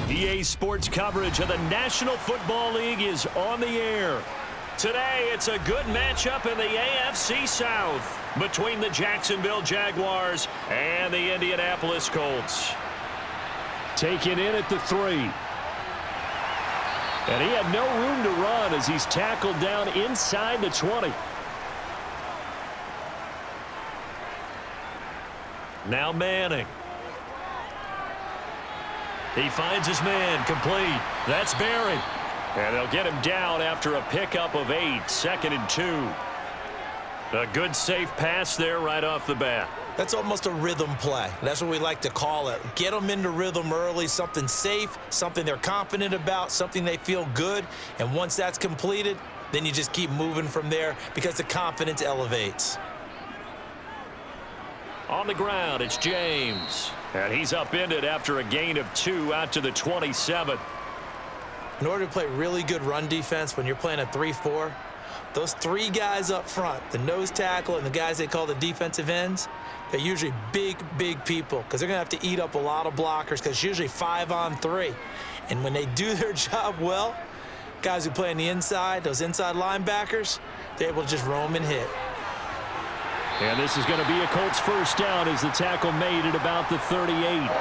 EA Sports coverage of the National Football League is on the air. Today, it's a good matchup in the AFC South between the Jacksonville Jaguars and the Indianapolis Colts. Taken in at the 3. And he had no room to run as he's tackled down inside the 20. Now Manning. He finds his man, complete. That's Barry. And they'll get him down after a pickup of 8, 2nd and 2. A good safe pass there right off the bat. That's almost a rhythm play. That's what we like to call it. Get them into rhythm early, something safe, something they're confident about, something they feel good. And once that's completed, then you just keep moving from there because the confidence elevates. On the ground, it's James. And he's upended after a gain of 2 out to the 27. In order to play really good run defense when you're playing a 3-4, those 3 guys up front, the nose tackle and the guys they call the defensive ends, they're usually big, big people because they're going to have to eat up a lot of blockers because it's usually 5-on-3. And when they do their job well, guys who play on the inside, those inside linebackers, they're able to just roam and hit. And this is going to be a Colts first down as the tackle made at about the 38.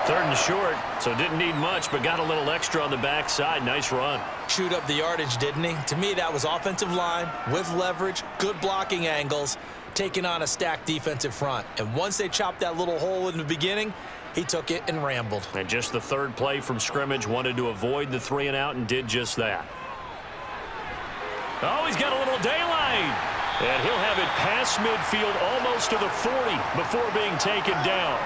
3rd and short, so didn't need much, but got a little extra on the backside. Nice run. Chewed up the yardage, didn't he? To me, that was offensive line with leverage, good blocking angles, taking on a stacked defensive front. And once they chopped that little hole in the beginning, he took it and rambled. And just the 3rd play from scrimmage, wanted to avoid the 3 and out and did just that. Oh, he's got a little daylight. And he'll have it past midfield almost to the 40 before being taken down.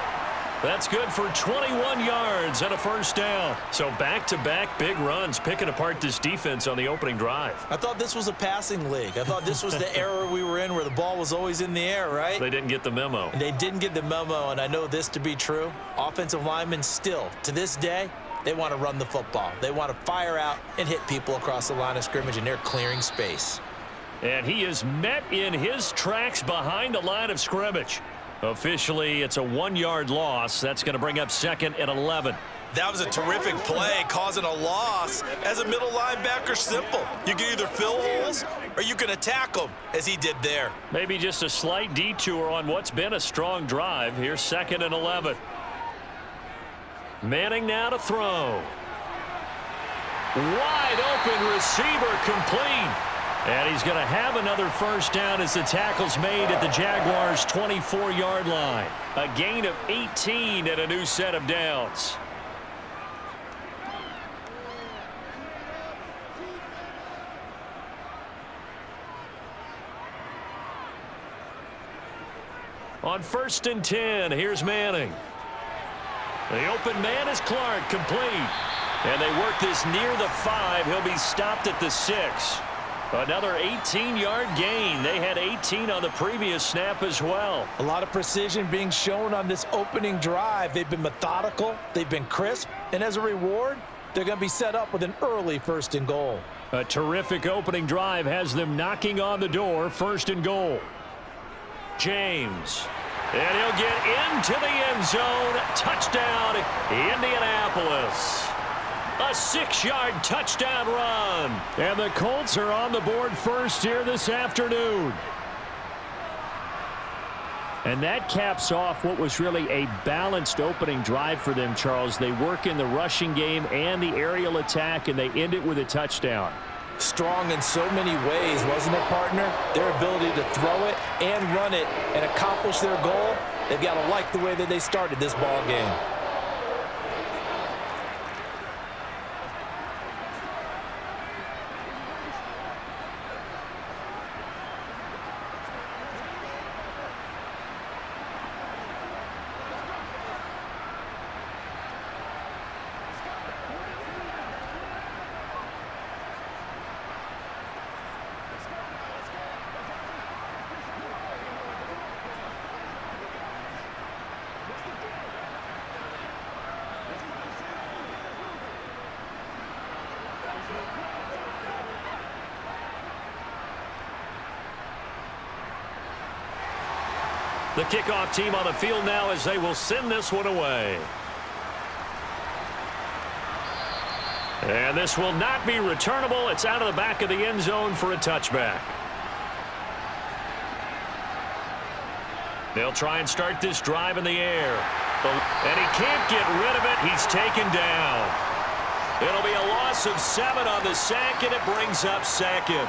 That's good for 21 yards and a first down. So back-to-back big runs, picking apart this defense on the opening drive. I thought this was a passing league. I thought this was the era we were in where the ball was always in the air, right? They didn't get the memo. And they didn't get the memo, and I know this to be true. Offensive linemen still, to this day, they want to run the football. They want to fire out and hit people across the line of scrimmage, and they're clearing space. And he is met in his tracks behind the line of scrimmage. Officially, it's a 1-yard loss. That's going to bring up 2nd and 11. That was a terrific play, causing a loss. As a middle linebacker, simple. You can either fill holes or you can attack them, as he did there. Maybe just a slight detour on what's been a strong drive. Here's 2nd and 11. Manning now to throw. Wide open receiver, complete. And he's going to have another first down as the tackle's made at the Jaguars' 24-yard line. A gain of 18 and a new set of downs. On 1st and 10, here's Manning. The open man is Clark, complete. And they work this near the 5. He'll be stopped at the 6. Another 18-yard gain. They had 18 on the previous snap as well. A lot of precision being shown on this opening drive. They've been methodical. They've been crisp. And as a reward, they're going to be set up with an early 1st and goal. A terrific opening drive has them knocking on the door. 1st and goal. James. And he'll get into the end zone. Touchdown, Indianapolis. A 6-yard touchdown run. And the Colts are on the board first here this afternoon. And that caps off what was really a balanced opening drive for them, Charles. They work in the rushing game and the aerial attack, and they end it with a touchdown. Strong in so many ways, wasn't it, partner? Their ability to throw it and run it and accomplish their goal, they've got to like the way that they started this ball game. The kickoff team on the field now as they will send this one away. And this will not be returnable. It's out of the back of the end zone for a touchback. They'll try and start this drive in the air. And he can't get rid of it. He's taken down. It'll be a loss of 7 on the sack, and it brings up second.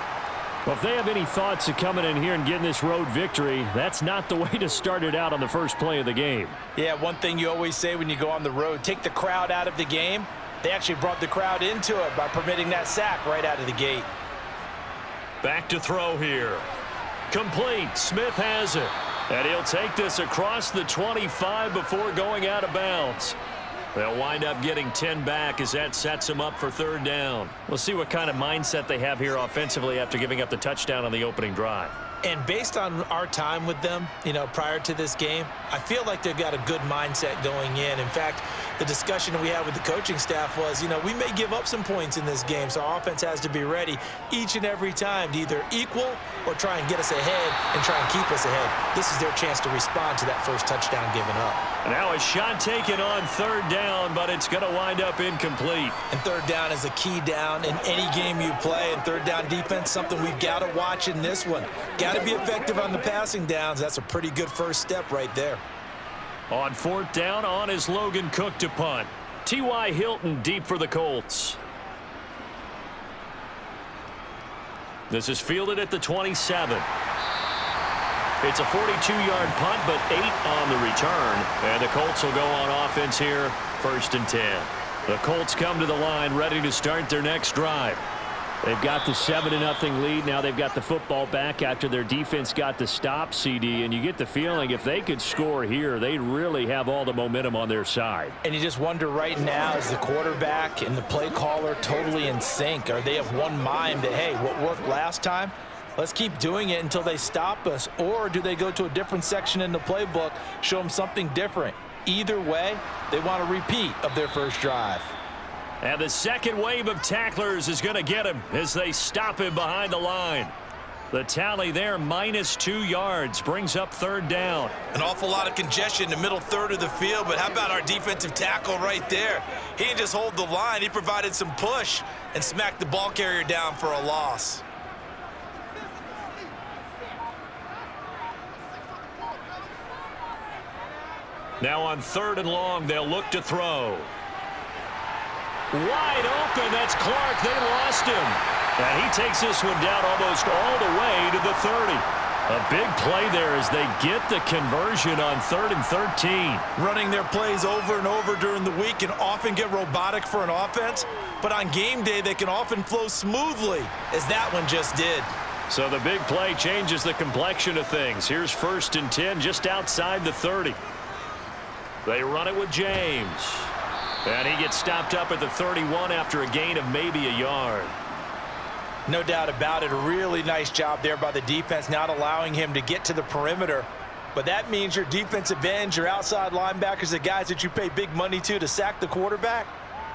Well, if they have any thoughts of coming in here and getting this road victory, that's not the way to start it out on the first play of the game. Yeah, one thing you always say when you go on the road, take the crowd out of the game. They actually brought the crowd into it by permitting that sack right out of the gate. Back to throw here. Complete. Smith has it. And he'll take this across the 25 before going out of bounds. They'll wind up getting 10 back as that sets them up for third down. We'll see what kind of mindset they have here offensively after giving up the touchdown on the opening drive. And based on our time with them, prior to this game, I feel like they've got a good mindset going in. In fact, the discussion that we had with the coaching staff was, we may give up some points in this game, so our offense has to be ready each and every time to either equal or try and get us ahead and try and keep us ahead. This is their chance to respond to that first touchdown given up. Now a shot taken on third down, but it's going to wind up incomplete. And third down is a key down in any game you play. And third down defense, something we've got to watch in this one. Got to be effective on the passing downs. That's a pretty good first step right there. On fourth down, on is Logan Cook to punt. T.Y. Hilton deep for the Colts. This is fielded at the 27. It's a 42-yard punt, but 8 on the return. And the Colts will go on offense here, 1st and 10. The Colts come to the line, ready to start their next drive. They've got the 7-0 lead. Now they've got the football back after their defense got the stop, CD. And you get the feeling if they could score here, they really have all the momentum on their side. And you just wonder right now, is the quarterback and the play caller totally in sync? Are they of one mind that, hey, what worked last time? Let's keep doing it until they stop us. Or do they go to a different section in the playbook, show them something different? Either way, they want a repeat of their first drive. And the second wave of tacklers is going to get him as they stop him behind the line. The tally there, -2 yards, brings up third down. An awful lot of congestion in the middle third of the field, but how about our defensive tackle right there? He didn't just hold the line, he provided some push and smacked the ball carrier down for a loss. Now on 3rd and long, they'll look to throw. Wide open, that's Clark. They lost him. And he takes this one down almost all the way to the 30. A big play there as they get the conversion on 3rd and 13. Running their plays over and over during the week can often get robotic for an offense, but on game day they can often flow smoothly, as that one just did. So the big play changes the complexion of things. Here's 1st and 10 just outside the 30. They run it with James. And he gets stopped up at the 31 after a gain of maybe a yard. No doubt about it. A really nice job there by the defense, not allowing him to get to the perimeter. But that means your defensive ends, your outside linebackers, the guys that you pay big money to sack the quarterback,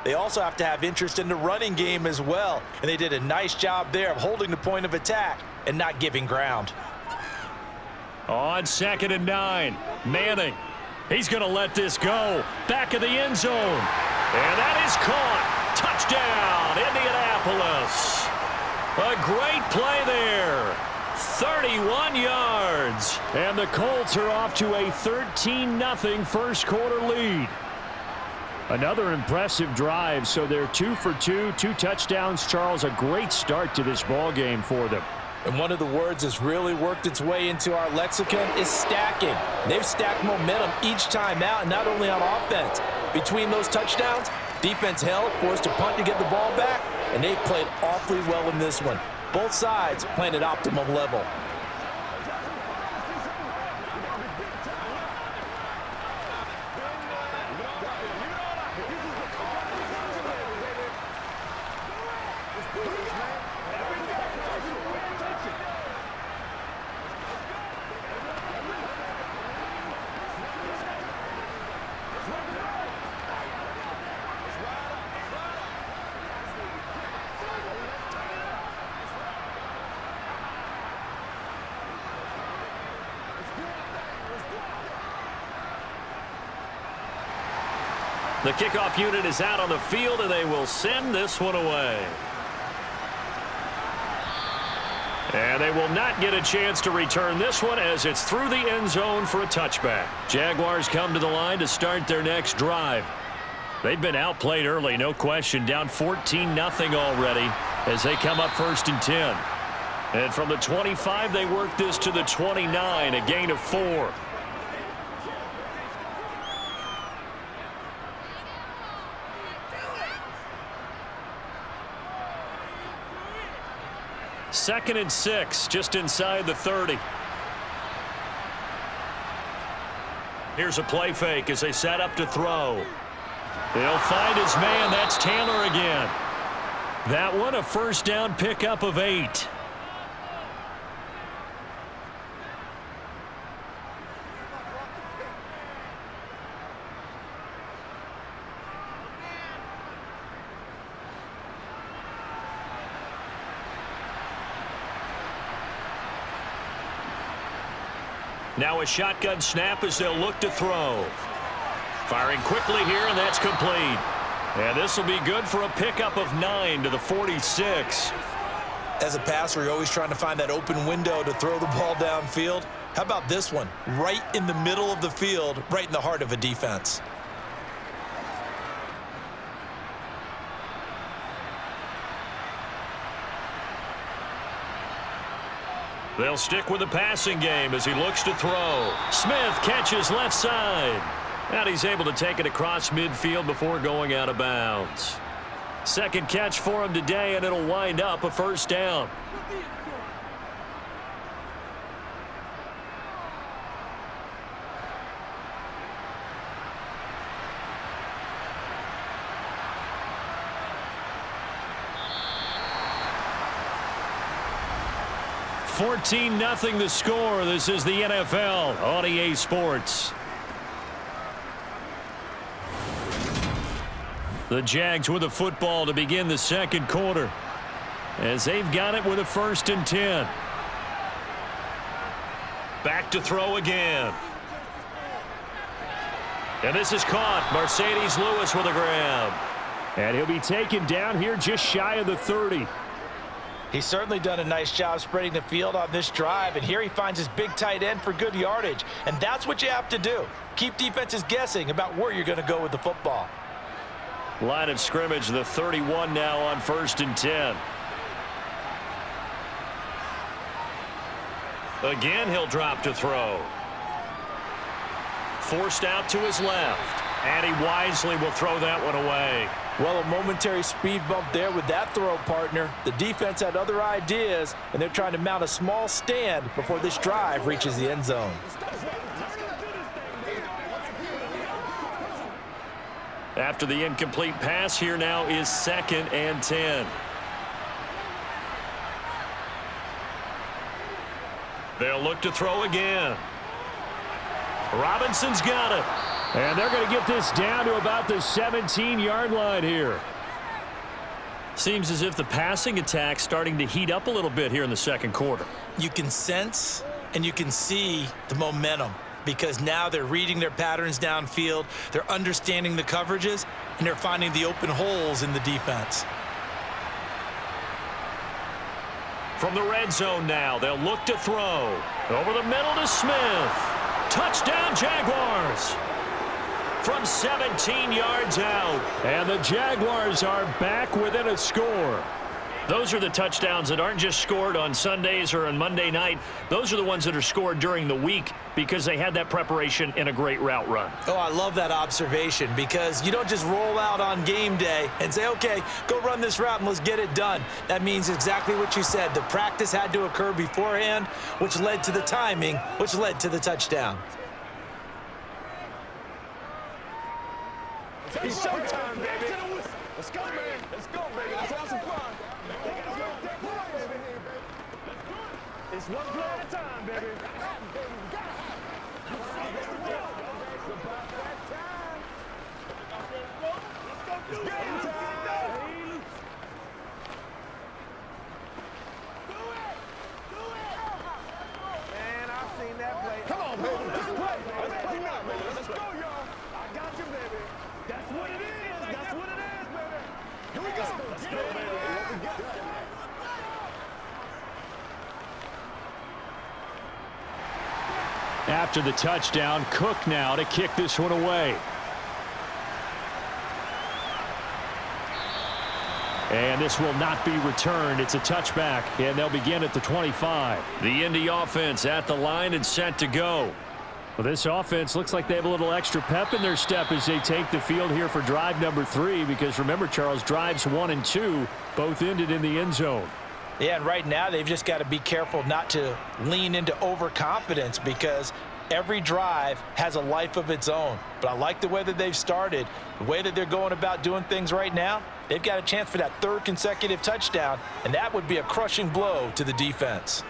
they also have to have interest in the running game as well. And they did a nice job there of holding the point of attack and not giving ground. On 2nd and 9, Manning. He's going to let this go. Back of the end zone. And that is caught. Touchdown, Indianapolis. A great play there. 31 yards. And the Colts are off to a 13-0 first quarter lead. Another impressive drive, so they're 2 for 2, 2 touchdowns. Charles, a great start to this ball game for them. And one of the words that's really worked its way into our lexicon is stacking. They've stacked momentum each time out, and not only on offense. Between those touchdowns, defense held, forced to punt to get the ball back, and they've played awfully well in this one. Both sides playing at optimal level. The kickoff unit is out on the field, and they will send this one away. And they will not get a chance to return this one as it's through the end zone for a touchback. Jaguars come to the line to start their next drive. They've been outplayed early, no question, down 14-0 already as they come up 1st and 10. And from the 25, they work this to the 29, a gain of 4. Second and 6, just inside the 30. Here's a play fake as they set up to throw. They'll find his man. That's Taylor again. That one, a first down pickup of 8. Now a shotgun snap as they'll look to throw. Firing quickly here, and that's complete. And this will be good for a pickup of 9 to the 46. As a passer, you're always trying to find that open window to throw the ball downfield. How about this one? Right in the middle of the field, right in the heart of a defense. They'll stick with the passing game as he looks to throw. Smith catches left side. And he's able to take it across midfield before going out of bounds. Second catch for him today, and it'll wind up a first down. $14-0 the score. This is the NFL on EA Sports. The Jags with the football to begin the second quarter as they've got it with a 1st and 10. Back to throw again. And this is caught. Mercedes Lewis with a grab. And he'll be taken down here just shy of the 30. He's certainly done a nice job spreading the field on this drive, and here he finds his big tight end for good yardage. And that's what you have to do. Keep defenses guessing about where you're going to go with the football. Line of scrimmage, the 31 now on 1st and 10. Again, he'll drop to throw. Forced out to his left. And he wisely will throw that one away. Well, a momentary speed bump there with that throw, partner. The defense had other ideas, and they're trying to mount a small stand before this drive reaches the end zone. After the incomplete pass, here now is 2nd and 10. They'll look to throw again. Robinson's got it. And they're going to get this down to about the 17-yard line here. Seems as if the passing attack's starting to heat up a little bit here in the second quarter. You can sense and you can see the momentum because now they're reading their patterns downfield, they're understanding the coverages, and they're finding the open holes in the defense. From the red zone now, they'll look to throw. Over the middle to Smith. Touchdown, Jaguars. From 17 yards out. And the Jaguars are back within a score. Those are the touchdowns that aren't just scored on Sundays or on Monday night. Those are the ones that are scored during the week because they had that preparation in a great route run. Oh, I love that observation because you don't just roll out on game day and say, okay, go run this route and let's get it done. That means exactly what you said. The practice had to occur beforehand, which led to the timing, which led to the touchdown. It's showtime, baby. Let's go, man. Let's go, baby. Let's have some fun. It's one play at a time, baby. It's game time. Man, I've seen that play. Come on, baby. Let's play. Let's play now, baby. Let's go, y'all. I got you, baby. That's what it is. Here we go. Let's go, baby. What we got? After the touchdown, Cook now to kick this one away. And this will not be returned. It's a touchback, and they'll begin at the 25. The Indy offense at the line and set to go. Well, this offense looks like they have a little extra pep in their step as they take the field here for drive number 3, because remember, Charles, drives 1 and 2 both ended in the end zone. Yeah, and right now they've just got to be careful not to lean into overconfidence, because every drive has a life of its own. But I like the way that they've started, the way that they're going about doing things right now. They've got a chance for that 3rd consecutive touchdown, and that would be a crushing blow to the defense.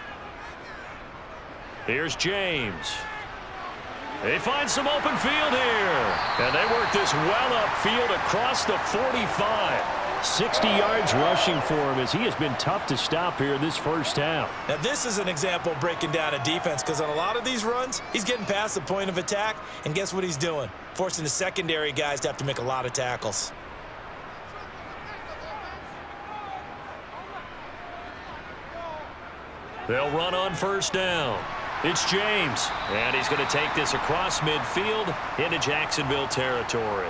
Here's James. They find some open field here. And they work this well upfield across the 45. 60 yards rushing for him, as he has been tough to stop here this first half. Now, this is an example of breaking down a defense, because on a lot of these runs, he's getting past the point of attack, and guess what he's doing? Forcing the secondary guys to have to make a lot of tackles. They'll run on first down. It's James, and he's going to take this across midfield into Jacksonville territory.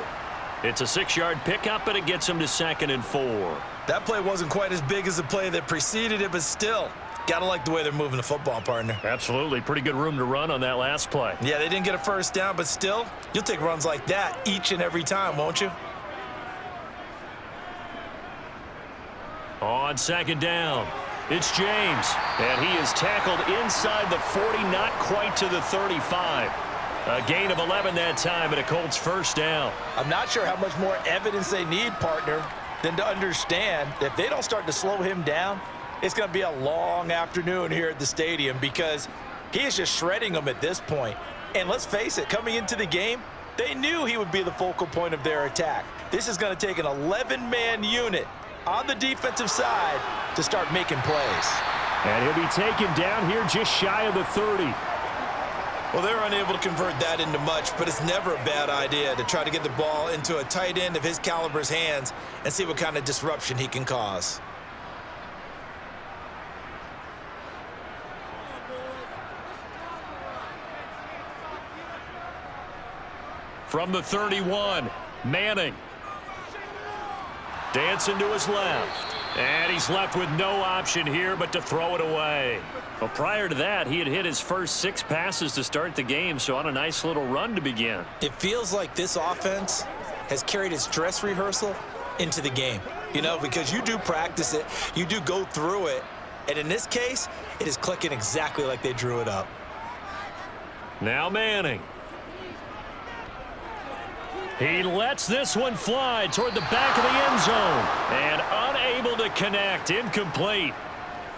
It's a 6-yard pickup, and it gets him to 2nd and 4. That play wasn't quite as big as the play that preceded it, but still, gotta like the way they're moving the football, partner. Absolutely. Pretty good room to run on that last play. Yeah, they didn't get a first down, but still, you'll take runs like that each and every time, won't you? On 2nd down, it's James, and he is tackled inside the 40, not quite to the 35. A gain of 11 that time, and a Colts first down. I'm not sure how much more evidence they need, partner, than to understand that if they don't start to slow him down, it's going to be a long afternoon here at the stadium, because he is just shredding them at this point. And let's face it, coming into the game, they knew he would be the focal point of their attack. This is going to take an 11-man unit on the defensive side to start making plays. And he'll be taken down here just shy of the 30. Well, they're unable to convert that into much, but it's never a bad idea to try to get the ball into a tight end of his caliber's hands and see what kind of disruption he can cause. From the 31, Manning. Dancing to his left. And he's left with no option here but to throw it away. Well, prior to that, he had hit his first 6 passes to start the game, so on a nice little run to begin. It feels like this offense has carried its dress rehearsal into the game. You know, because you do practice it, you do go through it, and in this case, it is clicking exactly like they drew it up. Now Manning. He lets this one fly toward the back of the end zone and unable to connect. Incomplete.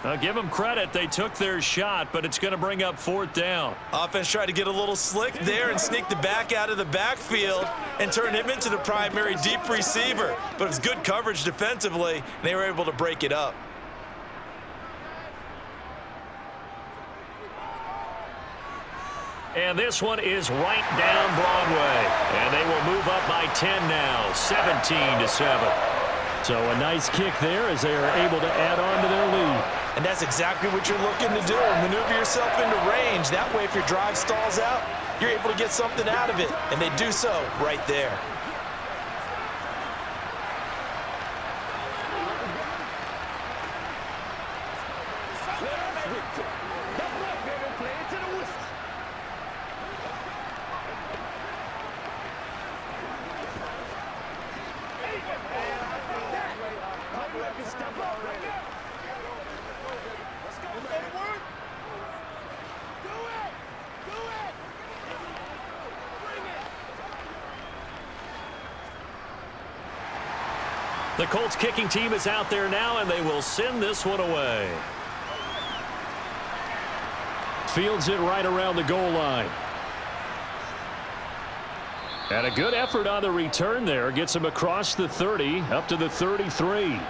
I'll give them credit. They took their shot, but it's going to bring up 4th down. Offense tried to get a little slick there and sneak the back out of the backfield and turn him into the primary deep receiver. But it was good coverage defensively, and they were able to break it up. And this one is right down Broadway. And they will move up by 10 now, 17-7. So a nice kick there as they are able to add on to their lead. And that's exactly what you're looking to do. Maneuver yourself into range. That way, if your drive stalls out, you're able to get something out of it. And they do so right there. The Colts kicking team is out there now, and they will send this one away. Fields it right around the goal line. And a good effort on the return there. Gets him across the 30, up to the 33.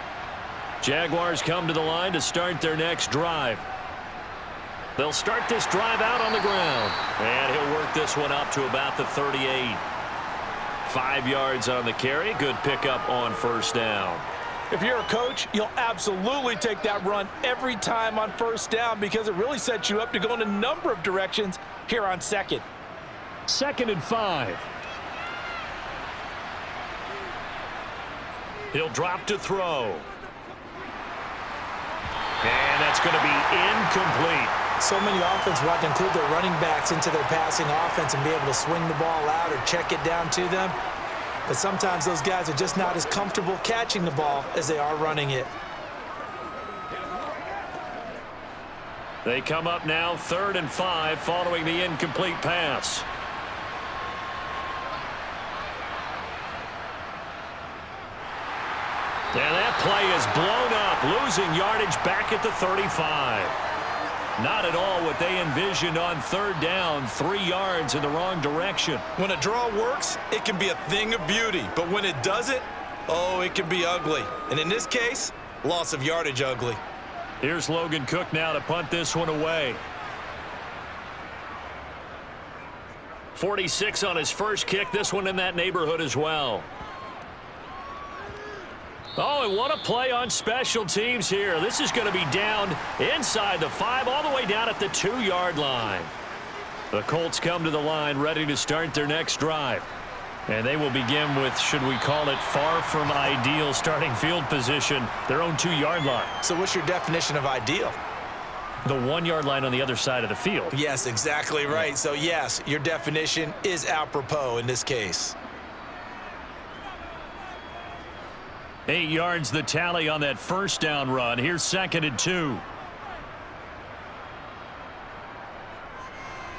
Jaguars come to the line to start their next drive. They'll start this drive out on the ground. And he'll work this one up to about the 38. 5 yards on the carry. Good pickup on first down. If you're a coach, you'll absolutely take that run every time on first down because it really sets you up to go in a number of directions here on second. 2nd and 5. He'll drop to throw. And that's going to be incomplete. So many offenses want to include their running backs into their passing offense and be able to swing the ball out or check it down to them. But sometimes those guys are just not as comfortable catching the ball as they are running it. They come up now 3rd and 5 following the incomplete pass. And that play is blown up, losing yardage back at the 35. Not at all what they envisioned on 3rd down, 3 yards in the wrong direction. When a draw works, it can be a thing of beauty. But when it doesn't, oh, it can be ugly. And in this case, loss of yardage ugly. Here's Logan Cook now to punt this one away. 46 on his first kick, this one in that neighborhood as well. Oh, and what a play on special teams here. This is going to be down inside the 5, all the way down at the 2-yard line. The Colts come to the line ready to start their next drive. And they will begin with, should we call it, far from ideal starting field position, their own 2-yard line. So what's your definition of ideal? The 1-yard line on the other side of the field. Yes, exactly right. So, yes, your definition is apropos in this case. 8 yards the tally on that first down run. Here's 2nd and 2.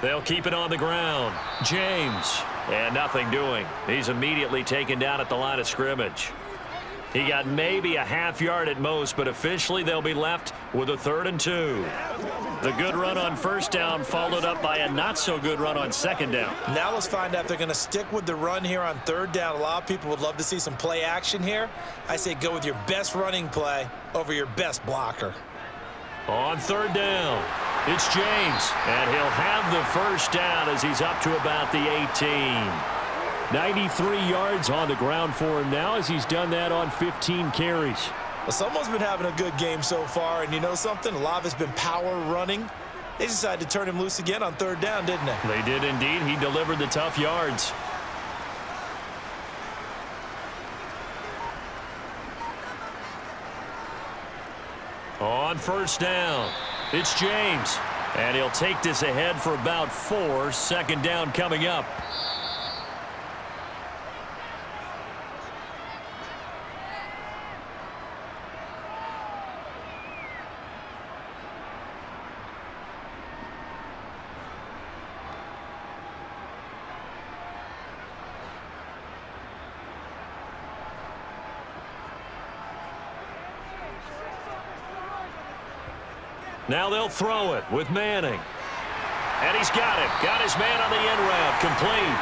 They'll keep it on the ground. James. And nothing doing. He's immediately taken down at the line of scrimmage. He got maybe a half yard at most, but officially they'll be left with a 3rd and 2. The good run on first down followed up by a not-so-good run on 2nd down. Now let's find out if they're going to stick with the run here on 3rd down. A lot of people would love to see some play action here. I say go with your best running play over your best blocker. On 3rd down, it's James, and he'll have the first down as he's up to about the 18. 93 yards on the ground for him now as he's done that on 15 carries. Well, someone's been having a good game so far, and you know something? A lot of it's been power running. They decided to turn him loose again on 3rd down, didn't they? They did indeed. He delivered the tough yards. On 1st down, it's James, and he'll take this ahead for about 4. 2nd down coming up. Now they'll throw it with Manning. And he's got it. Got his man on the end route. Complete.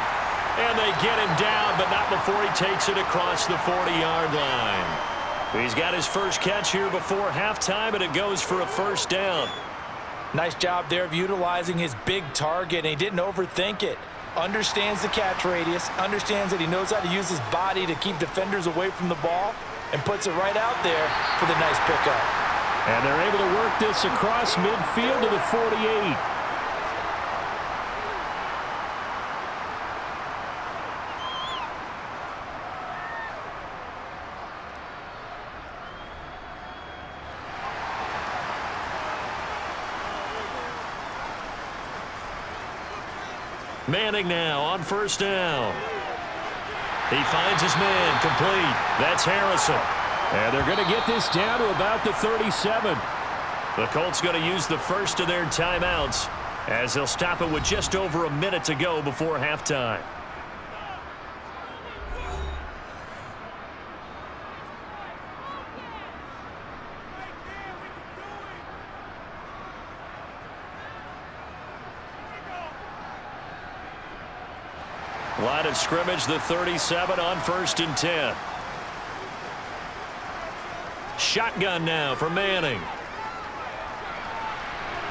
And they get him down, but not before he takes it across the 40-yard line. He's got his first catch here before halftime, and it goes for a 1st down. Nice job there of utilizing his big target, and he didn't overthink it. Understands the catch radius, understands that he knows how to use his body to keep defenders away from the ball, and puts it right out there for the nice pickup. And they're able to work this across midfield to the 48. Manning now on 1st down. He finds his man complete. That's Harrison. And they're going to get this down to about the 37. The Colts going to use the first of their timeouts as they'll stop it with just over a minute to go before halftime. Line of scrimmage, the 37 on 1st and 10. Shotgun now for Manning.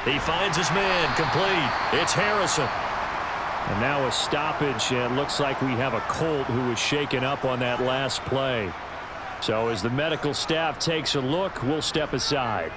He finds his man complete. It's Harrison. And now a stoppage, and it looks like we have a Colt who was shaken up on that last play. So as the medical staff takes a look, we'll step aside.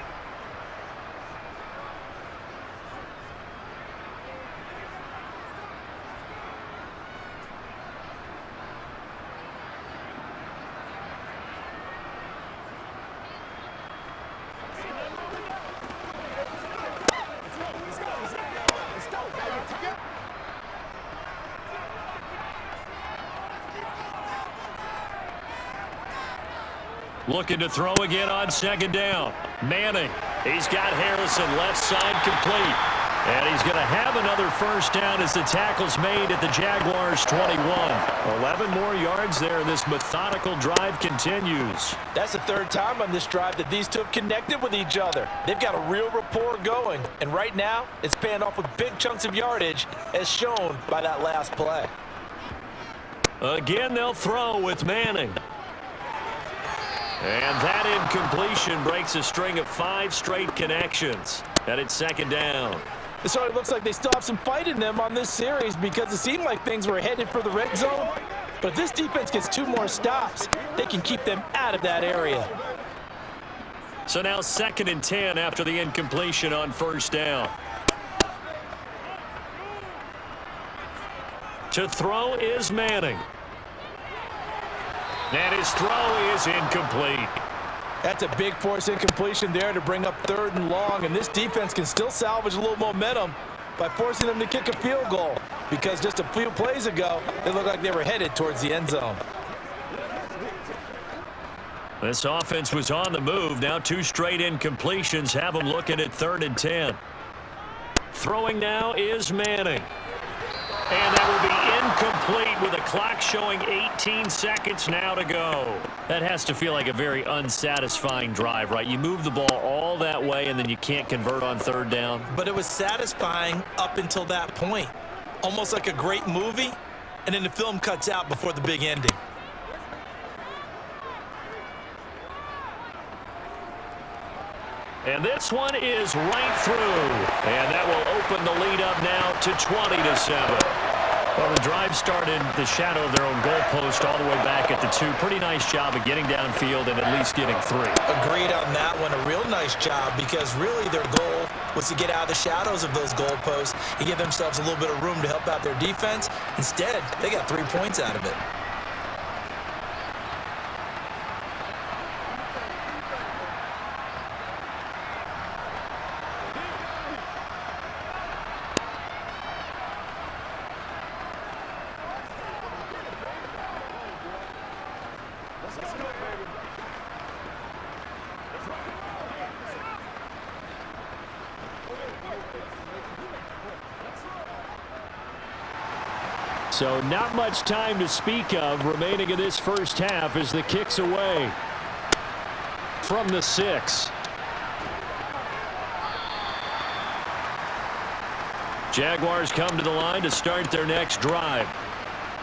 Looking to throw again on second down. Manning. He's got Harrison left side complete. And he's going to have another first down as the tackle's made at the Jaguars' 21. 11 more yards there. This methodical drive continues. That's the third time on this drive that these two have connected with each other. They've got a real rapport going. And right now, it's paying off with big chunks of yardage, as shown by that last play. Again, they'll throw with Manning. And that incompletion breaks a string of 5 straight connections. And it's second down. It sort of looks like they still have some fight in them on this series because it seemed like things were headed for the red zone. But if this defense gets 2 more stops, they can keep them out of that area. So now 2nd and 10 after the incompletion on first down. To throw is Manning. And his throw is incomplete. That's a big force incompletion there to bring up 3rd and long, and this defense can still salvage a little momentum by forcing them to kick a field goal, because just a few plays ago, they looked like they were headed towards the end zone. This offense was on the move. Now 2 straight incompletions have them looking at 3rd and 10. Throwing now is Manning. And that will be incomplete with a clock showing 18 seconds now to go. That has to feel like a very unsatisfying drive, right? You move the ball all that way, and then you can't convert on 3rd down. But it was satisfying up until that point. Almost like a great movie, and then the film cuts out before the big ending. And this one is right through. And that will open the lead up now to 20-7. Well, the drive started the shadow of their own goalpost all the way back at the 2. Pretty nice job of getting downfield and at least getting 3. Agreed on that one. A real nice job, because really their goal was to get out of the shadows of those goalposts and give themselves a little bit of room to help out their defense. Instead, they got 3 points out of it. So not much time to speak of remaining in this first half as the kick's away from the 6. Jaguars come to the line to start their next drive.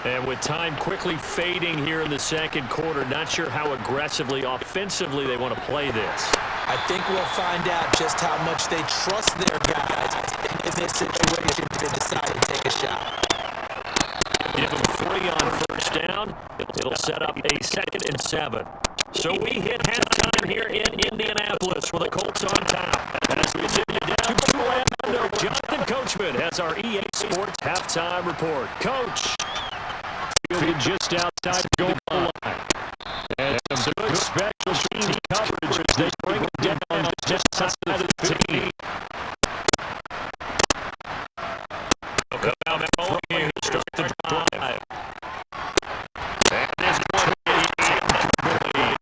And with time quickly fading here in the second quarter, not sure how aggressively, offensively they want to play this. I think we'll find out just how much they trust their guys in this situation to decide to take a shot. Give them 3 on first down. It'll set up a 2nd and 7. So we hit halftime here in Indianapolis with the Colts on top. As we send you down to Orlando, Jonathan Coachman has our EA Sports halftime report. Coach. Fielded just outside the goal line. And some good special team coverage as they bring it down just outside of the 15. Start the drive. And this one is incomplete.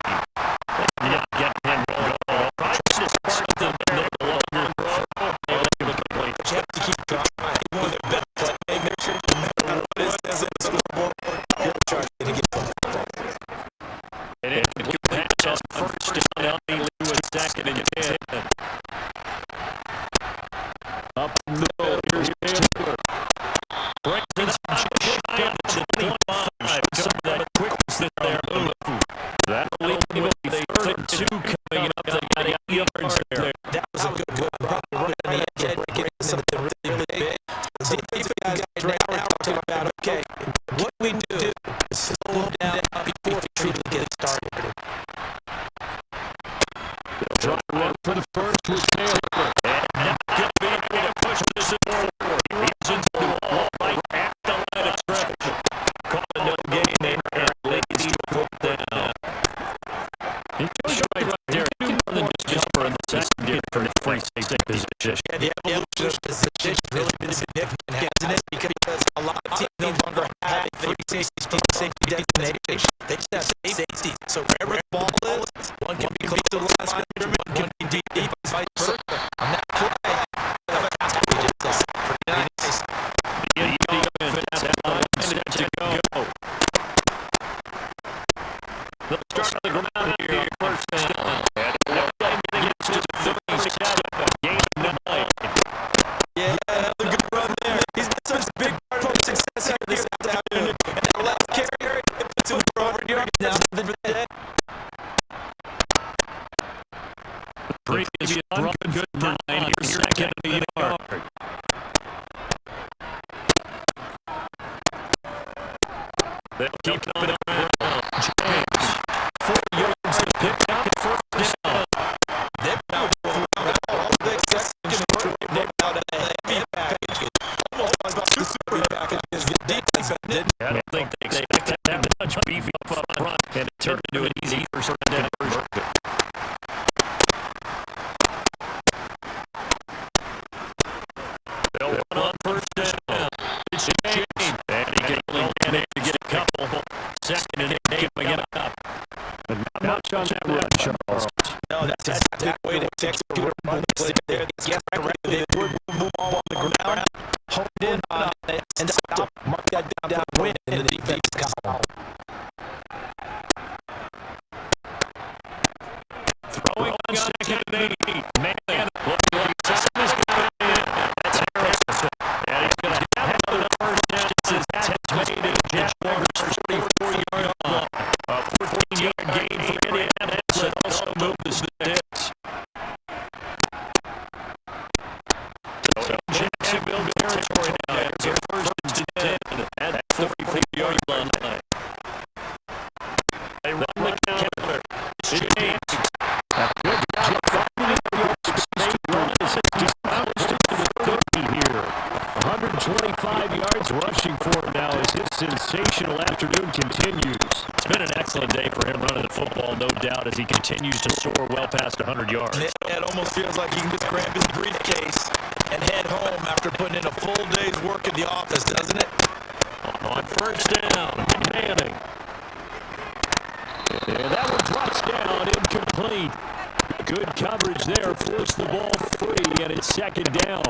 Not getting him to go. Tries to start the longer throw. But you have to keep trying. One of the best playmakers, no matter what it is in the scoreboard, you're trying to get them. And it could pass on first down. Only with 2nd and 10. Up the middle, here's Taylor. Brings it up just shy of the 25. Some of that quickness that they're moving. That'll leave with the 3rd and 2 coming up. They got 8 yards there. That was a good one. Probably right on the edge to get something really big. The defensive guys right now are talking about, okay, what we do is slow them down before we truly get started. for the first with Taylor. And not going to be able to push this forward. He's into the wall right at the line of scrimmage. Caught a no gain there and leads to a fourth down. It shows you right there. You can more than just for the secondary for the free safety position. Yeah, the evolution of position has really been significant, hasn't it? Because a lot of teams no longer have a free safety designation. They just have safety. So wherever the ball is, one can be close to the line of scrimmage, one can be deep, vice versa. On that play, the pass is pretty nice. Set to go. They'll start on the ground here on first down. And gets to the 37. Gain of 9. Yeah, another good run there. He's been such a big part of our success here this afternoon. And that last carry, it puts him for 100 yards now for the day. Previous run good for 9. Here's second and a yard. They'll keep it on the ground. James, 4 yards to pick up first down. They've now all the second they've out a heavy package. Almost about two super packages. Defense didn't. I don't think they expected that much beef up front and it turned into an easy first down conversion. They'll run on first down. It's James. And he can only manage to get a couple. Second and 8 coming up. And not much on that run, Charles. No, that's a good way to execute a run play there. Get right there. They would move the ball on the ground, hold in on it, and stop. Mark that downwind in the defense column. Throwing on second and 8. Man, looking like something is going in. That's Harrison. And he's going to have another first down. This is Tasmanian Jaguars 44-yard line. A 14-yard gain for Indianapolis and also move the sticks. So Jacksonville territory now. It's a first and 10 at that 44-yard line. They run the counter. It's James. Good job finding the state run as he's bounced into the 30 here. 125 yards rushing for him now as his sensational afternoon continues. It's been an excellent day for him running the football, no doubt, as he continues to soar well past 100 yards. It almost feels like he can just grab his briefcase and head home after putting in a full day's work in the office, doesn't it? On first down, Manning. And that one drops down, incomplete. Good coverage there, forced the ball free, and it's second down.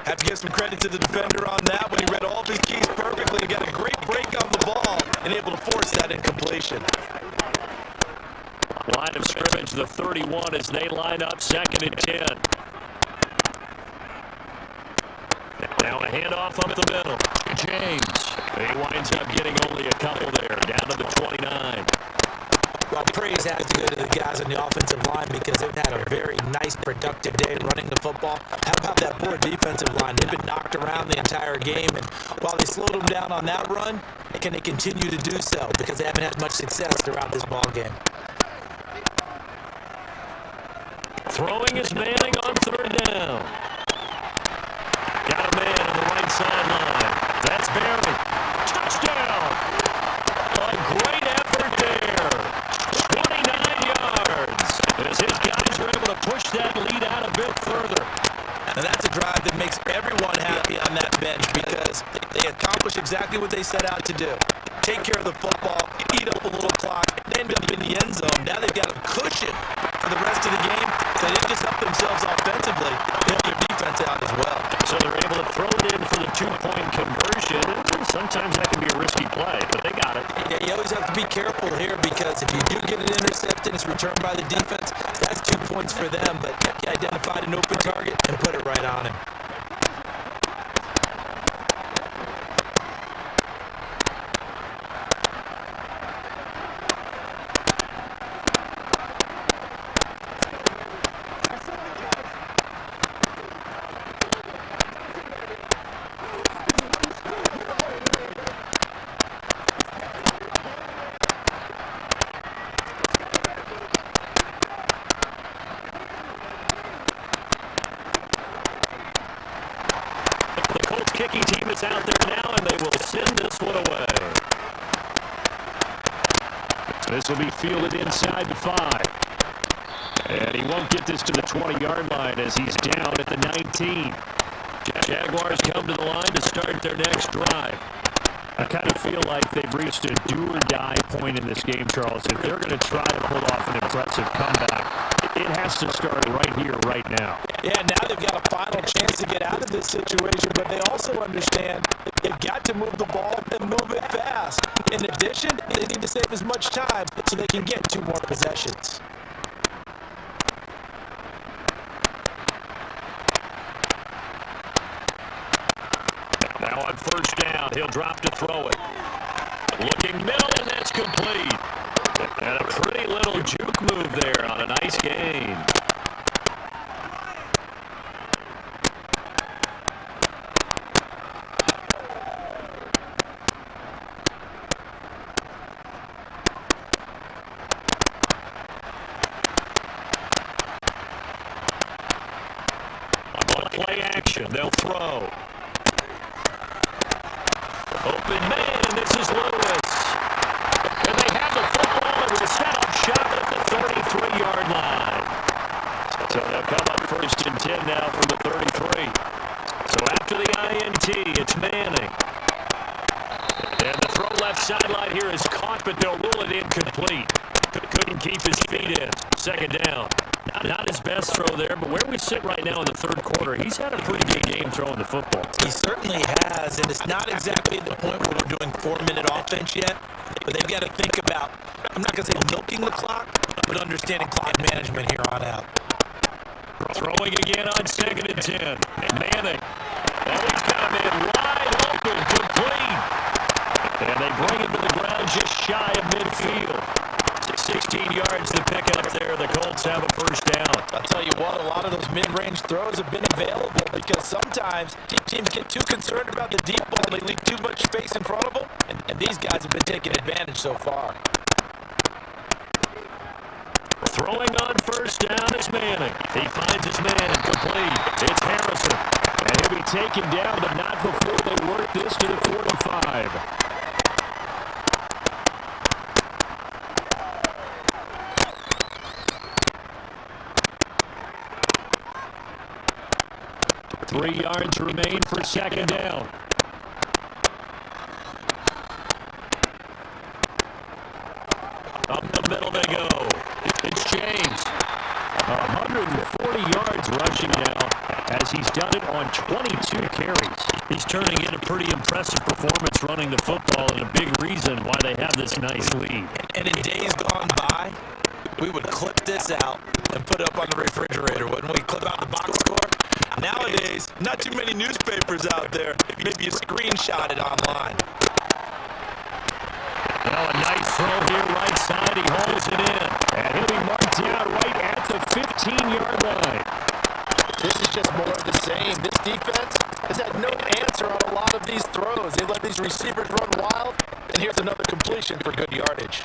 Have to give some credit to the defender on that when he read all of his keys perfectly. He got a great break on the ball and able to force that incompletion. Line of scrimmage, the 31 as they line up second and 10. Now a handoff up the middle. James. He winds up getting only a couple there, down to the 29. Well, praise has to go to the guys on the offensive line because they've had a very nice, productive day running the football. How about that poor defensive line? They've been knocked around the entire game, and while they slowed them down on that run, can they continue to do so because they haven't had much success throughout this ball game. Throwing is Manning on third down. Got a man on the right sideline. That's Barry. Touchdown! A great effort there. 29 yards. As his guys are able to push that lead out a bit further. And that's a drive that makes everyone happy on that bench because they accomplish exactly what they set out to do. Take care of the football, eat up a little clock, and end up in the end zone. Now they've got a cushion for the rest of the game, so they just help themselves offensively, help their defense out as well. So they're able to throw it in for the two-point conversion. Sometimes that can be a risky play, but they got it. Yeah, you always have to be careful here because if you do get an interception, it's returned by the defense. That's 2 points for them, but you identified an open target and put it right on him. kicking team is out there now, and they will send this one away. This will be fielded inside the 5. And he won't get this to the 20-yard line as he's down at the 19. Jaguars come to the line to start their next drive. I kind of feel like they've reached a do-or-die point in this game, Charles. If they're going to try to pull off an impressive comeback, it has to start right here, right now. Yeah, now they've got a final chance to get out of this situation, but they also understand they've got to move the ball and move it fast. In addition, they need to save as much time so they can get 2 more possessions. Now on first down, he'll drop to throw it. Looking middle, and that's complete. And a pretty little juke move there on a nice gain. On play action, they'll throw. Open man, and this is Lewis. And they have the football and will set up shop at the 33-yard line. So they'll come up first and 10 now from the 33. So after the INT, it's Manning. And the throw left sideline here is caught, but they'll rule it incomplete. Couldn't keep his feet in. Second down. Not his best throw there, but where we sit right now in the third quarter, he's had a pretty good game throwing the football. He certainly has, and it's not exactly the point where we're doing 4-minute offense yet, but they've got to think about, I'm not going to say milking the clock, but understanding clock management here on out. Throwing again on 2nd and 10. And Manning. And he's got a man wide open, complete. And they bring him to the ground just shy of midfield. 16 yards to pick up there. The Colts have a first down. I'll tell you what, a lot of those mid-range throws have been available because sometimes teams get too concerned about the deep ball. They leave too much space in front of them, and these guys have been taking advantage so far. Throwing on first down is Manning. He finds his man complete. It's Harrison. And he'll be taken down, but not before they work this to the 45. 3 yards remain for second down. Up the middle they go. It's James. 140 yards rushing now as he's done it on 22 carries. He's turning in a pretty impressive performance running the football, and a big reason why they have this nice lead. And in days gone by, we would clip this out and put it up on the refrigerator, wouldn't we? Clip out the box score. Nowadays, not too many newspapers out there. Maybe you screenshot it online. Well, a nice throw here right side. He holds it in. And he'll be marked down right at the 15-yard line. This is just more of the same. This defense has had no answer on a lot of these throws. They let these receivers run wild, and here's another completion for good yardage.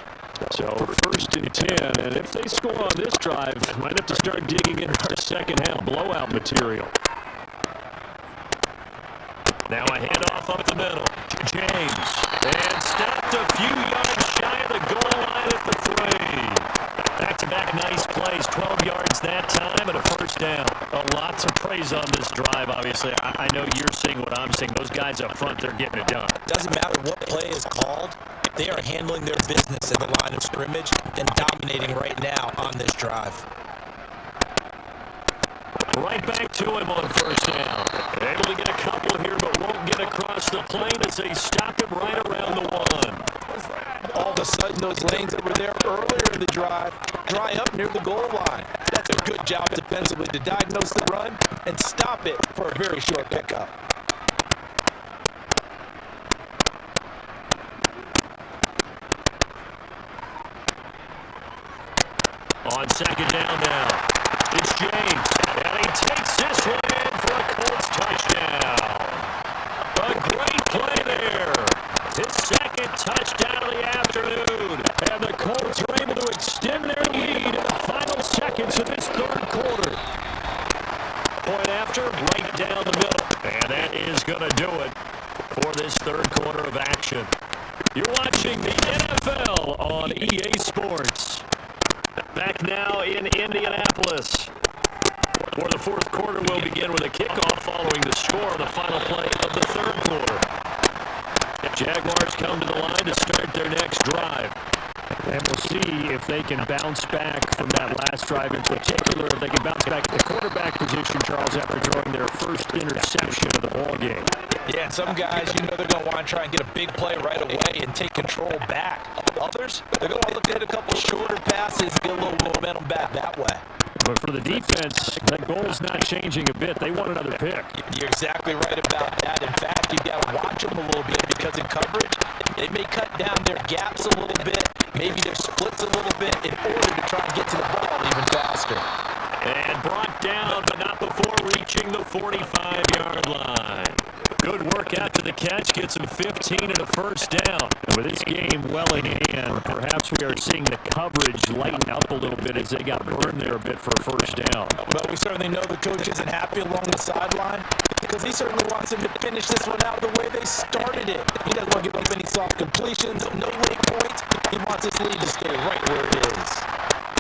So first and 10, and if they score on this drive, might have to start digging into our second half blowout material. Now a handoff up the middle to James. And stopped a few yards shy of the goal line at the 3. Back-to-back nice plays, 12 yards that time and a first down. Lots of praise on this drive, obviously. I know you're seeing what I'm seeing. Those guys up front, they're getting it done. Doesn't matter what play is called. They are handling their business in the line of scrimmage and dominating right now on this drive. Right back to him on first down. Able to get a couple here, but won't get across the plane as they stop him right around the 1. All of a sudden, those lanes that were there earlier in the drive dry up near the goal line. That's a good job defensively to diagnose the run and stop it for a very short pickup. On second down now, it's James, and he takes this one in for a Colts touchdown. A great play there. His second touchdown of the afternoon. And the Colts are able to extend their lead in the final seconds of this third quarter. Point after, right down the middle. And that is going to do it for this third quarter of action. You're watching the NFL on EA Sports. Back now in Indianapolis, where the fourth quarter will begin with a kickoff following the score of the final play of the third quarter. Jaguars come to the line to start their next drive. And we'll see if they can bounce back from that last drive, in particular, if they can bounce back to the quarterback position, Charles, after throwing their first interception of the ball game. Yeah, and some guys, they're going to want to try and get a big play right away and take control back. Others, they're going to look at a couple shorter passes and get a little momentum back that way. But for the defense, that goal's not changing a bit. They want another pick. You're exactly right about that. In fact, you've got to watch them a little bit because in coverage, they may cut down their gaps a little bit, maybe their splits a little bit in order to try and get to the ball even faster. And brought down, but not before reaching the 45-yard line. Good work after the catch, gets him 15 and a first down. And with this game well in hand, perhaps we are seeing the coverage lighten up a little bit as they got burned there a bit for a first down. Well, we certainly know the coach isn't happy along the sideline because he certainly wants them to finish this one out the way they started it. He doesn't want to give up any soft completions, no late points. He wants his lead to stay right where it is.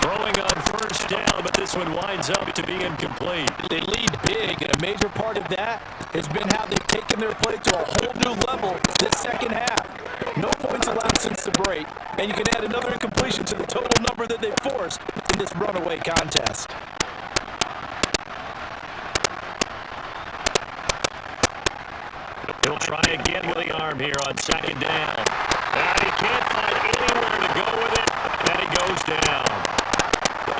Throwing on first down, but this one winds up to be incomplete. They lead big, and a major part of that has been how they've taken their play to a whole new level this second half. No points allowed since the break, and you can add another incompletion to the total number that they forced in this runaway contest. He'll try again with the arm here on second down. And he can't find anywhere to go with it, and he goes down.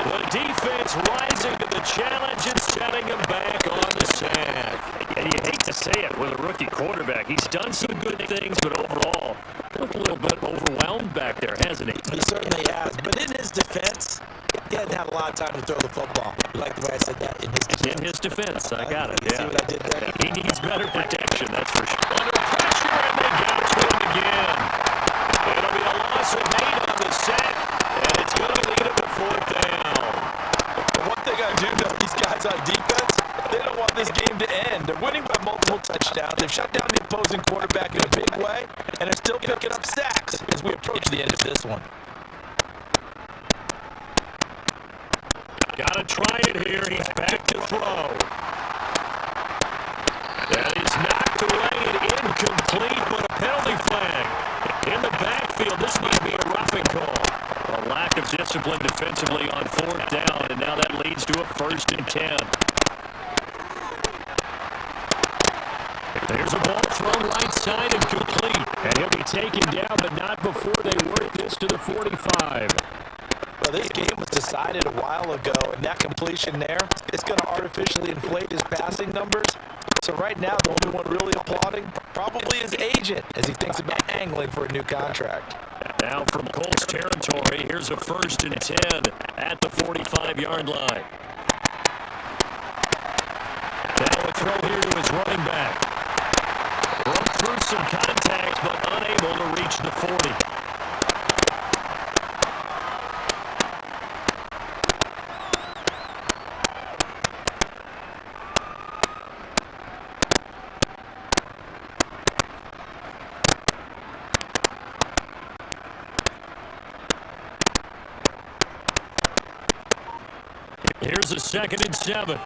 The defense rising to the challenge and setting him back on the sack. And you hate to say it with a rookie quarterback. He's done some good things, but overall, looked a little bit overwhelmed back there, hasn't he? He certainly has. But in his defense, he hadn't had a lot of time to throw the football. You like the way I said that? In his defense, I got it, See what I did there? He needs better protection, that's for sure. Under pressure, and they got to him again. It'll be a loss of 8 on the sack, and it's going to lead him to fourth down. The one thing I do know, these guys on defense, they don't want this game to end. They're winning by multiple touchdowns. They've shut down the opposing quarterback in a big way, and they're still picking up sacks as we approach the end of this one. Got to try it here. He's back to throw. That is knocked away and incomplete, but a penalty flag in the backfield. This might be a roughing call. A lack of discipline defensively on fourth down, and now that leads to a 1st and 10. There's a ball thrown right side and complete. And he'll be taken down, but not before they work this to the 45. Well, this game was decided a while ago, and that completion there is going to artificially inflate his passing numbers. So right now, the only one really applauding probably his agent as he thinks about angling for a new contract. Now from Colts territory, here's a 1st and 10 at the 45-yard line. Now a throw here to his running back. Broke through some contact, but unable to reach the 40. Here's a 2nd and 7.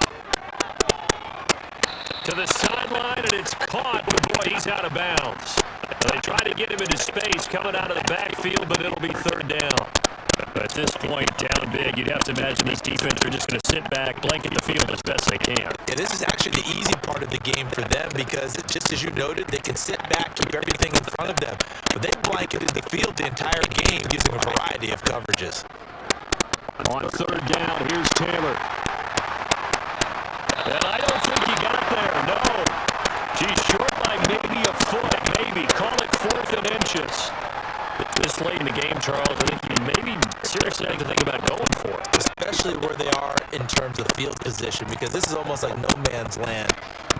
To the sideline, and it's caught. But boy, he's out of bounds. They try to get him into space coming out of the backfield, but it'll be 3rd down. But at this point, down big, you'd have to imagine these defenses are just going to sit back, blanket the field as best they can. Yeah, this is actually the easy part of the game for them because, just as you noted, they can sit back, keep everything in front of them. But they blanketed the field the entire game using a variety of coverages. On 3rd down, here's Taylor. And I don't think he got there, no. She's short by maybe a foot, maybe. Call it 4th and inches. This late in the game, Charles, I think you maybe seriously have to think about going for it. Especially where they are in terms of field position, because this is almost like no man's land.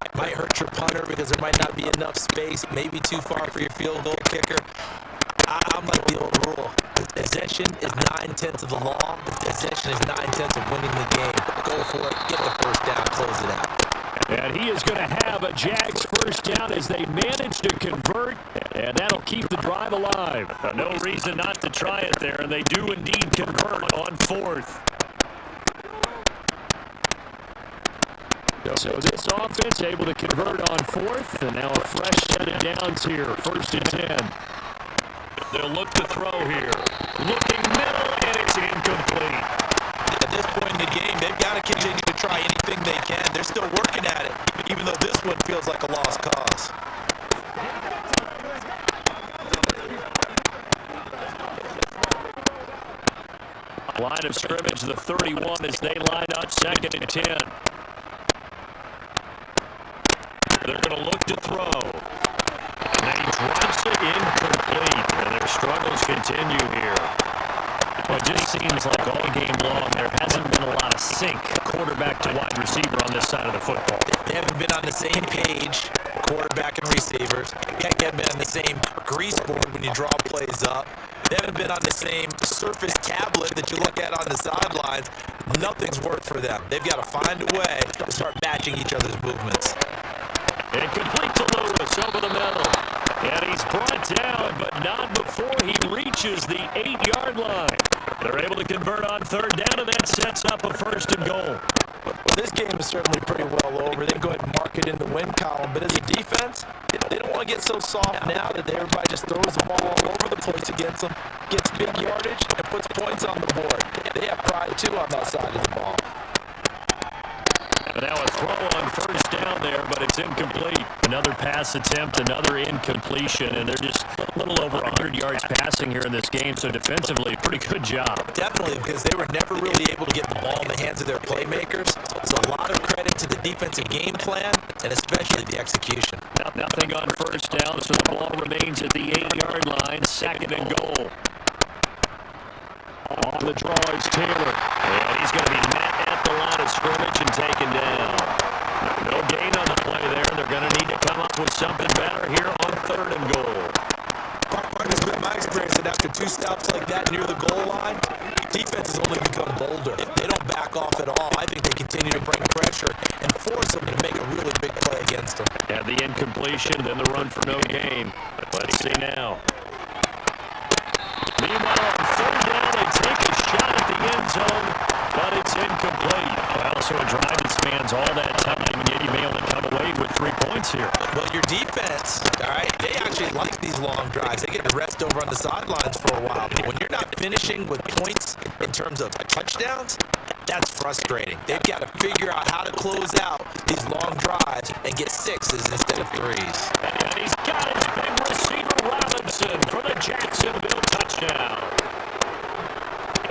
It might hurt your punter because there might not be enough space, maybe too far for your field goal kicker. I'm like the old rule. Possession is 9/10 of the law. Possession is 9/10 of winning the game. Go for it. Get the first down. Close it out. And he is going to have a Jags first down as they manage to convert, and that'll keep the drive alive. No reason not to try it there, and they do indeed convert on 4th. So this offense able to convert on 4th, and now a fresh set of downs here, 1st and 10. They'll look to throw here. Looking middle, and it's incomplete. At this point in the game, they've got to continue to try anything they can. They're still working at it, even though this one feels like a lost cause. Line of scrimmage, the 31 as they line up 2nd and 10. They're going to look to throw. And he drops it incomplete. And their struggles continue here. Well, it just seems like all game long there hasn't been a lot of sync quarterback to wide receiver on this side of the football. They haven't been on the same page, quarterback and receivers. They haven't been on the same grease board when you draw plays up. They haven't been on the same surface tablet that you look at on the sidelines. Nothing's worked for them. They've got to find a way to start matching each other's movements. Incomplete to Lewis over the middle. And he's brought down, but not before he reaches the 8-yard line. They're able to convert on 3rd down, and that sets up a 1st and goal. Well, this game is certainly pretty well over. They can go ahead and mark it in the win column. But as a defense, they don't want to get so soft now that everybody just throws the ball all over the place against them, gets big yardage, and puts points on the board. They have pride, too, on that side of the ball. And now a throw on 1st down there, but it's incomplete. Another pass attempt, another incompletion, and they're just a little over 100 yards passing here in this game, so defensively, pretty good job. Definitely, because they were never really able to get the ball in the hands of their playmakers. So a lot of credit to the defensive game plan, and especially the execution. Nothing on 1st down, so the ball remains at the 8-yard line, 2nd and goal. On the draw is Taylor. And he's going to be met at the line of scrimmage and taken down. No gain on the play there. They're going to need to come up with something better here on 3rd and goal. Part has been my experience that after 2 stops like that near the goal line, defense has only become bolder. They don't back off at all. I think they continue to bring pressure and force them to make a really big play against them. Yeah, the incompletion, then the run for no gain. Let's see now. Meanwhile, on 3rd down, they take a shot at the end zone, but it's incomplete. Well, so a drive that spans all that time, and yet you may only come away with 3 points here. Well, your defense, all right, they actually like these long drives. They get to rest over on the sidelines for a while. But when you're not finishing with points in terms of touchdowns, that's frustrating. They've got to figure out how to close out these long drives and get 6s instead of 3s. And he's got his big receiver, Robinson, for the Jacksonville touchdown.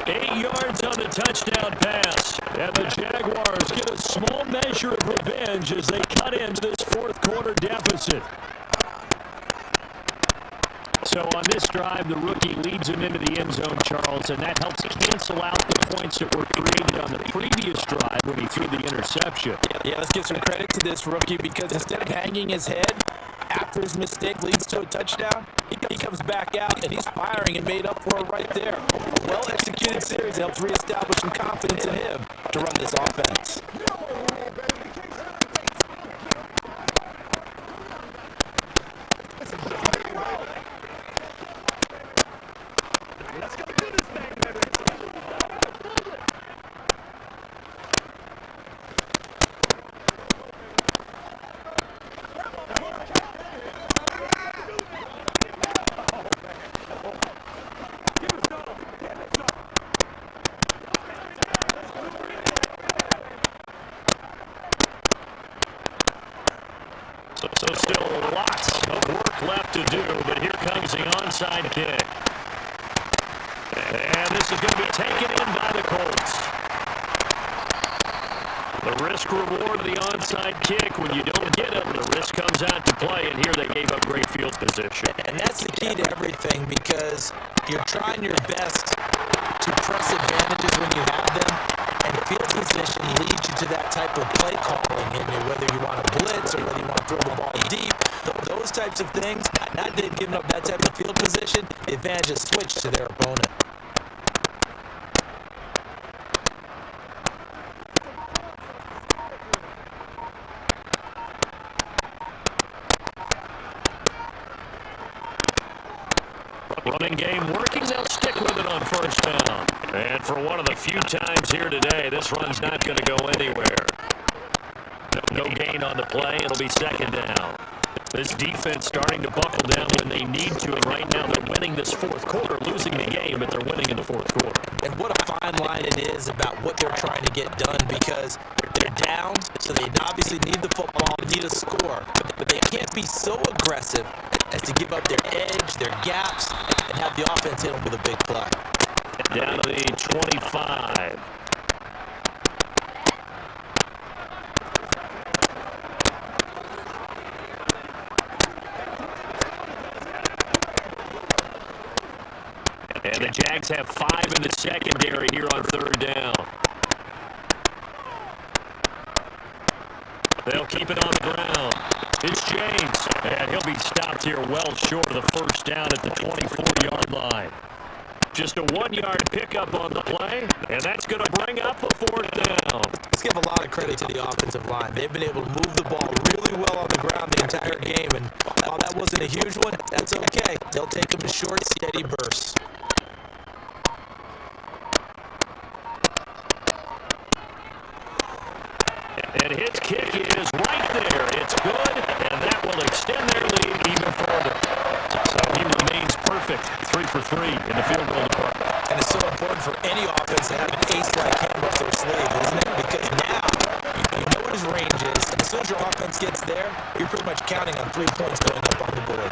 8 yards on the touchdown pass. And the Jaguars get a small measure of revenge as they cut into this 4th quarter deficit. So on this drive, the rookie leads him into the end zone, Charles, and that helps cancel out the points that were created on the previous drive when he threw the interception. Yeah, let's give some credit to this rookie because instead of hanging his head after his mistake leads to a touchdown, he comes back out and he's firing and made up for it right there. A well-executed series helps reestablish some confidence in him to run this offense. So still lots of work left to do, but here comes the onside kick. And this is going to be taken in by the Colts. The risk reward of the onside kick, when you don't get it, the risk comes out to play, and here they gave up great field position. And that's the key to everything because you're trying your best to press advantages when you have them, and field position leads you to that type of play calling, and whether you want to blitz or whether you want to throw the ball deep, those types of things, not that they've given up that type of field position, the advantage is switched to their opponent. game working. They'll stick with it on first down. And for one of the few times here today, this run's not going to go anywhere. No gain on the play. It'll be second down. This defense starting to buckle down when they need to, and right now they're winning this fourth quarter, losing the game, but they're winning in the fourth quarter. And what a fine line it is about what they're trying to get done, because they're down, so they obviously need the football, need a score, but they can't be so aggressive as to give up their edge, their gaps, and have the offense hit them with a big play. Down to the 25. And the Jags have 5 in the secondary here on third down. They'll keep it on the ground. It's James, and he'll be stopped here well short of the first down at the 24-yard line. Just a 1-yard pickup on the play, and that's going to bring up a fourth down. Let's give a lot of credit to the offensive line. They've been able to move the ball really well on the ground the entire game, and while that wasn't a huge one, that's okay. They'll take them in short, steady bursts. And his kick is right there. It's good, and that will extend their lead even further. So he remains perfect, 3 for 3 in the field goal department. And it's so important for any offense to have an ace like him up their sleeve, isn't it? Because now you know what his range is, and as soon as your offense gets there, you're pretty much counting on 3 points going up on the board.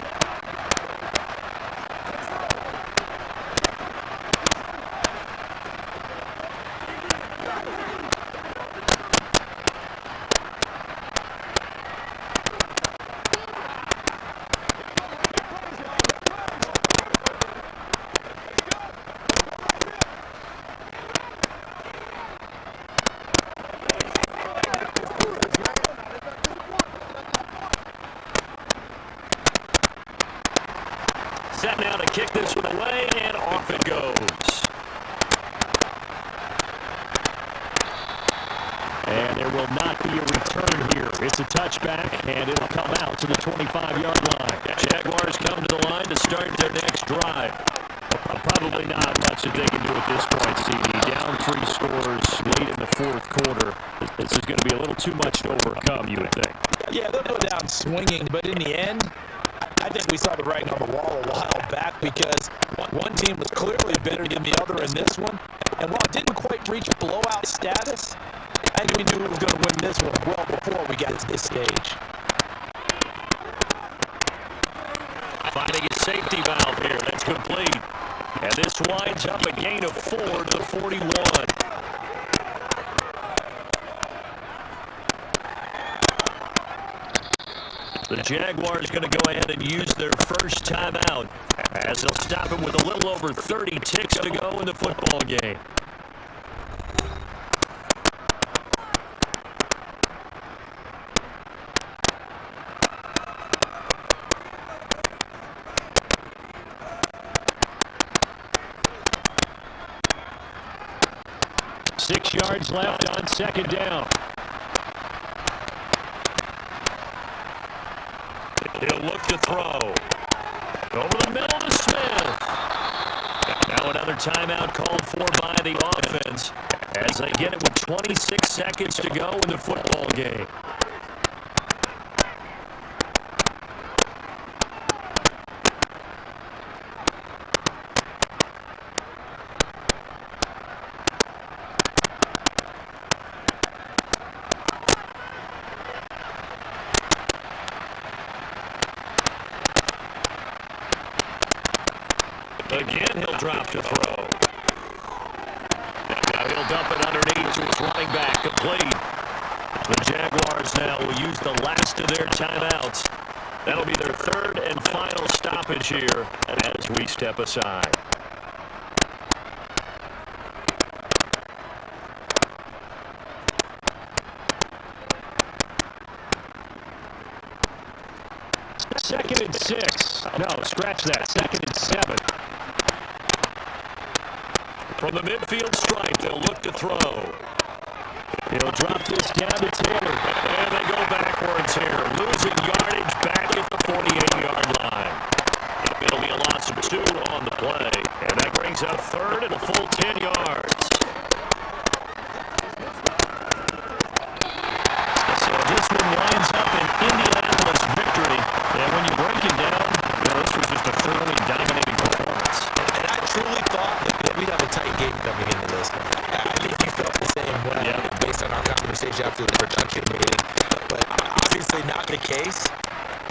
Set now to kick this one away, and off it goes. And there will not be a return here. It's a touchback, and it'll come out to the 25-yard line. Jaguars come to the line to start their next drive. Probably not much that they can do at this point, CD. Down 3 scores late in the fourth quarter. This is going to be a little too much to overcome, you would think. Yeah, they'll go down swinging, but in the end, I think we saw the writing on the wall a while back, because one team was clearly better than the other in this one. And while it didn't quite reach blowout status, I think we knew we were going to win this one well before we got to this stage. Finding a safety valve here. That's complete. And this winds up a gain of 4 to 41. The Jaguars going to go ahead and use their first timeout, as they'll stop him with a little over 30 ticks to go in the football game. Six yards left on second down. He'll look to throw. Over the middle to Smith. Now another timeout called for by the offense, as they get it with 26 seconds to go in the football game. Again, he'll drop to throw. Now he'll dump it underneath to his running back, complete. The Jaguars now will use the last of their timeouts. That'll be their third and final stoppage here as we step aside. Second and 6. No, scratch that. Second and 7. From the midfield stripe, they'll look to throw. He'll drop this down to Taylor. And they go backwards here, losing yardage back at the 48-yard line. It'll be a loss of 2 on the play. And that brings up third and a full 10 yards. So this one winds up an Indianapolis victory. And when you break it down, this was just a thoroughly dominating performance. And I truly thought that we'd have a tight game coming into this. I think you felt the same way based on our conversation after the production meeting. But obviously not the case.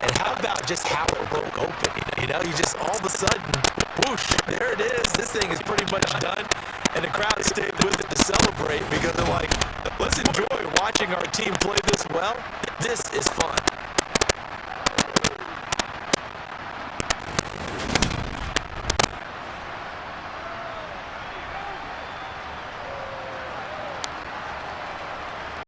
And how about just how it broke open? You know, you just all of a sudden, whoosh, there it is. This thing is pretty much done. And the crowd stayed with it to celebrate because they're like, let's enjoy watching our team play this well. This is fun.